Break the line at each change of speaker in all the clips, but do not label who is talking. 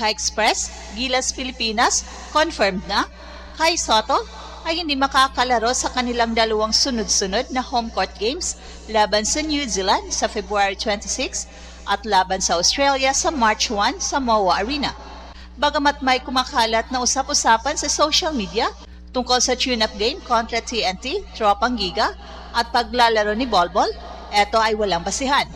Ka-Express, Gilas Pilipinas, confirmed na, Kai Sotto ay hindi makakalaro sa kanilang dalawang sunod-sunod na home court games laban sa New Zealand sa February 26 at laban sa Australia sa March 1 sa MOA Arena. Bagamat may kumakalat na usap-usapan sa social media tungkol sa tune-up game kontra TNT, Tropang Giga at paglalaro ni Bolbol, eto ay walang basihan.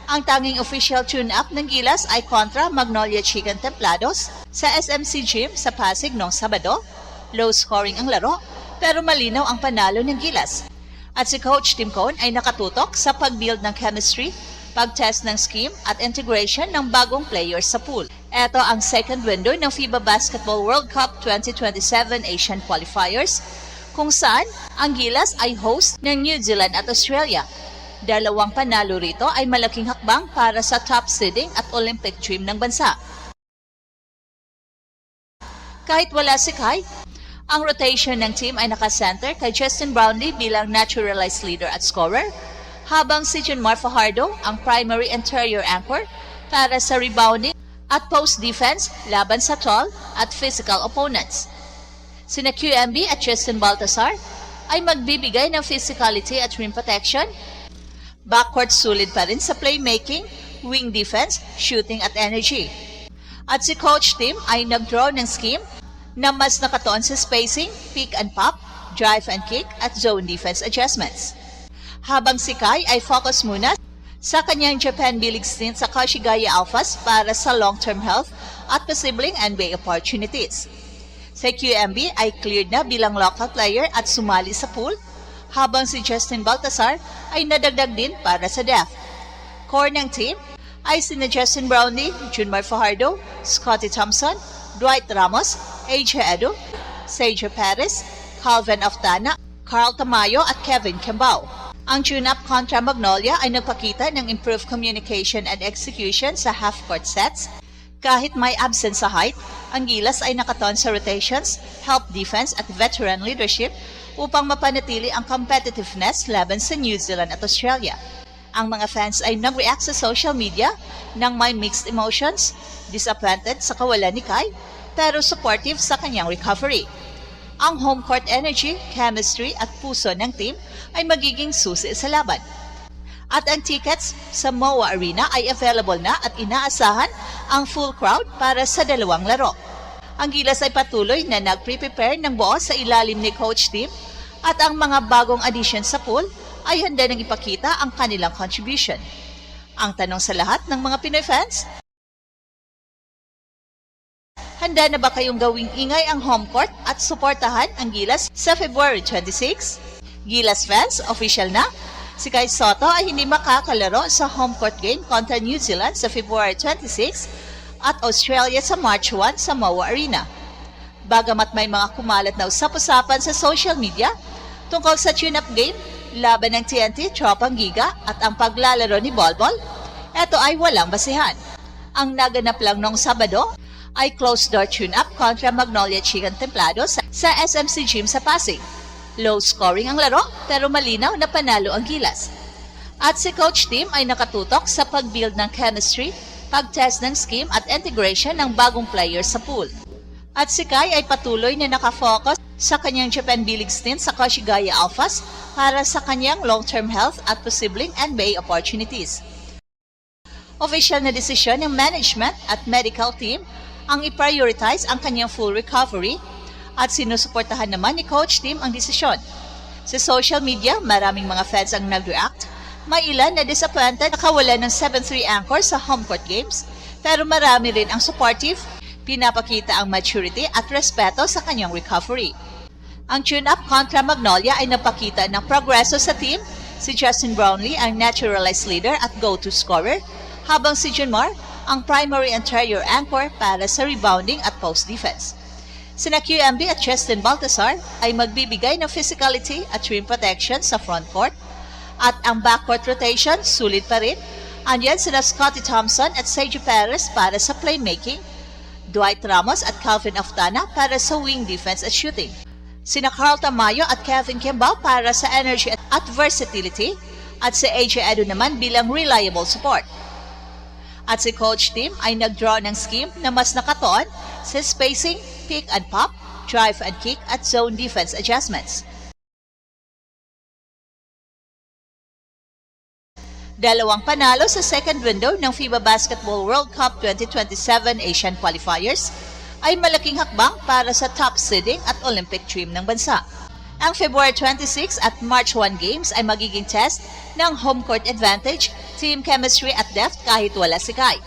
Ang tanging official tune-up ng Gilas ay kontra Magnolia Chicken Templados sa SMC Gym sa Pasig noong Sabado. Low scoring ang laro, pero malinaw ang panalo ng Gilas. At si Coach Tim Cone ay nakatutok sa pag-build ng chemistry, pag-test ng scheme at integration ng bagong players sa pool. Ito ang second window ng FIBA Basketball World Cup 2027 Asian Qualifiers, kung saan ang Gilas ay host ng New Zealand at Australia. Dalawang panalo rito ay malaking hakbang para sa top seeding at Olympic dream ng bansa. Kahit wala si Kai, ang rotation ng team ay nakasenter kay Justin Brownlee bilang naturalized leader at scorer, habang si Junmar Fajardo ang primary interior anchor para sa rebounding at post defense laban sa tall at physical opponents. Sina QMB at Justin Baltasar ay magbibigay ng physicality at rim protection. Backcourt sulit pa rin sa playmaking, wing defense, shooting at energy. At si Coach Tim ay nag-draw ng scheme na mas nakatuon sa spacing, pick and pop, drive and kick at zone defense adjustments. Habang si Kai ay focus muna sa kanyang Japan B-League stint sa Kashigaya Alphas para sa long-term health at posibleng NBA opportunities. Si QMB ay cleared na bilang local player at sumali sa pool, habang si Justin Baltasar ay nadagdag din para sa depth. Core ng team ay sina Justin Brownlee, Junmar Fajardo, Scottie Thompson, Dwight Ramos, AJ Edu, Sergio Perez, Calvin Oftana, Carl Tamayo at Kevin Kembao. Ang tune-up kontra Magnolia ay nagpakita ng improved communication and execution sa half-court sets. Kahit may absence sa height, ang Gilas ay nakaton sa rotations, help defense at veteran leadership upang mapanatili ang competitiveness laban sa New Zealand at Australia. Ang mga fans ay nag-react sa social media nang may mixed emotions, disappointed sa kawalan ni Kai, pero supportive sa kanyang recovery. Ang home court energy, chemistry at puso ng team ay magiging susi sa laban. At ang tickets sa MOA Arena ay available na at inaasahan ang full crowd para sa dalawang laro. Ang Gilas ay patuloy na nag-prepare ng buo sa ilalim ni Coach Tim at ang mga bagong addition sa pool ay handa nang ipakita ang kanilang contribution. Ang tanong sa lahat ng mga Pinoy fans, handa na ba kayong gawing ingay ang home court at suportahan ang Gilas sa February 26? Gilas fans, official na, si Kai Sotto ay hindi makakalaro sa home court game kontra New Zealand sa February 26 at Australia sa March 1 sa MOA Arena. Bagamat may mga kumalat na usap-usapan sa social media tungkol sa tune-up game laban ng TNT, Tropang Giga at ang paglalaro ni Bolbol, ito ay walang basihan. Ang naganap lang noong Sabado ay closed-door tune-up kontra Magnolia Chicken Templados sa SMC Gym sa Pasig. Low scoring ang laro pero malinaw na panalo ang Gilas. At si Coach Tim ay nakatutok sa pag-build ng chemistry, pag-test ng scheme at integration ng bagong players sa pool. At si Kai ay patuloy na nakafocus sa kanyang Japan B-League stint sa Kashigaya Alphas para sa kanyang long-term health at posibleng NBA opportunities. Official na desisyon ng management at medical team ang i-prioritize ang kanyang full recovery at sinusuportahan naman ni Coach Tim ang desisyon. Sa social media, maraming mga fans ang nag-react. May ilan na disappointed na kawalan ng 7-3 anchor sa home court games, pero marami rin ang supportive, pinapakita ang maturity at respeto sa kanyang recovery. Ang tune-up kontra Magnolia ay napakita ng progreso sa team. Si Justin Brownlee ang naturalized leader at go-to scorer, habang si Junmar ang primary interior anchor para sa rebounding at post defense. Sina QMB at Justin Baltasar ay magbibigay ng physicality at rim protection sa front court, at ang backcourt rotation sulit pa rin. Andiyan sina Scottie Thompson at Sergio Perez para sa playmaking, Dwight Ramos at Calvin Oftana para sa wing defense at shooting, sina Carl Tamayo at Kevin Kembao para sa energy at versatility, at si AJ Edu naman bilang reliable support. At si Coach Tim ay nag-draw ng scheme na mas nakatuon sa spacing, pick and pop, drive and kick at zone defense adjustments. Dalawang panalo sa second window ng FIBA Basketball World Cup 2027 Asian Qualifiers ay malaking hakbang para sa top seeding at Olympic dream ng bansa. Ang February 26 at March 1 games ay magiging test ng home court advantage, team chemistry at depth kahit wala si Kai.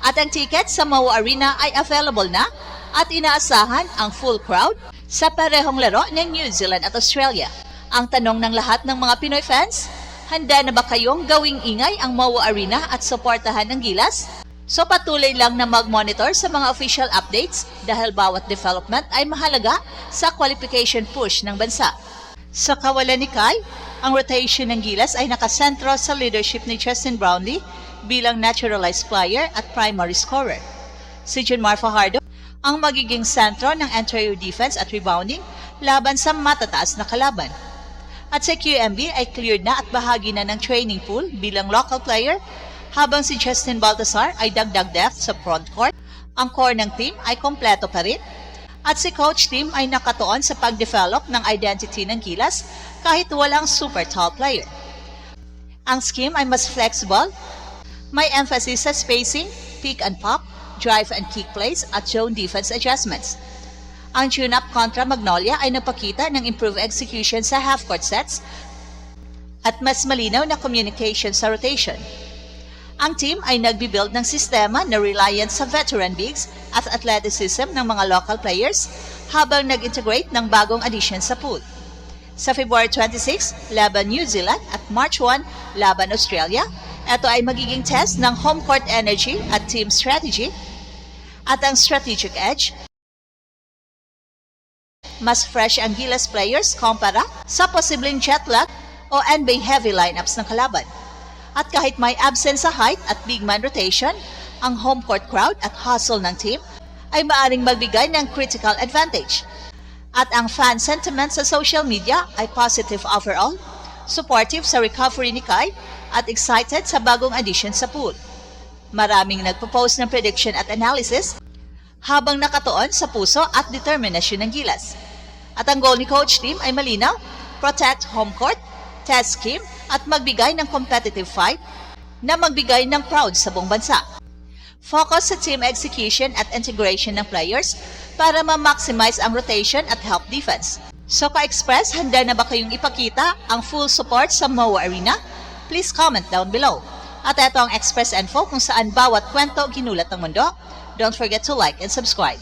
At ang ticket sa Mau Arena ay available na at inaasahan ang full crowd sa parehong laro ng New Zealand at Australia. Ang tanong ng lahat ng mga Pinoy fans, handa na ba kayong gawing ingay ang Mau Arena at suportahan ng Gilas? So patuloy lang na mag-monitor sa mga official updates dahil bawat development ay mahalaga sa qualification push ng bansa. Sa kawalan ni Kai, ang rotation ng Gilas ay nakasentro sa leadership ni Justin Brownlee bilang naturalized player at primary scorer. Si Junmar Fajardo ang magiging sentro ng interior defense at rebounding laban sa matataas na kalaban. At sa QMB ay cleared na at bahagi na ng training pool bilang local player, habang si Justin Baltasar ay dagdag depth sa front court. Ang core ng team ay kompleto pa rin. At si Coach Tim ay nakatuon sa pag-develop ng identity ng Gilas kahit walang super tall player. Ang scheme ay mas flexible, may emphasis sa spacing, pick and pop, drive and kick plays at zone defense adjustments. Ang tune-up kontra Magnolia ay napakita ng improved execution sa half-court sets at mas malinaw na communication sa rotation. Ang team ay nagbibuild ng sistema na reliant sa veteran bigs at athleticism ng mga local players habang nag-integrate ng bagong addition sa pool. Sa February 26, laban New Zealand at March 1, laban Australia, ito ay magiging test ng home court energy at team strategy at ang strategic edge. Mas fresh ang Gilas players kumpara sa posibleng jet lag o NBA heavy lineups ng kalaban. At kahit may absence sa height at big man rotation, ang home court crowd at hustle ng team ay maaring magbigay ng critical advantage. At ang fan sentiment sa social media ay positive overall, supportive sa recovery ni Kai at excited sa bagong addition sa pool. Maraming nagpo-post ng prediction at analysis habang nakatuon sa puso at determinasyon ng Gilas. At ang goal ni Coach Tim ay malinaw, protect home court, test scheme at magbigay ng competitive fight na magbigay ng proud sa buong bansa. Focus sa team execution at integration ng players para ma-maximize ang rotation at help defense. So ka-Express, handa na ba kayong ipakita ang full support sa Mau Arena? Please comment down below. At ito ang Express Info kung saan bawat kwento ginulat ng mundo. Don't forget to like and subscribe.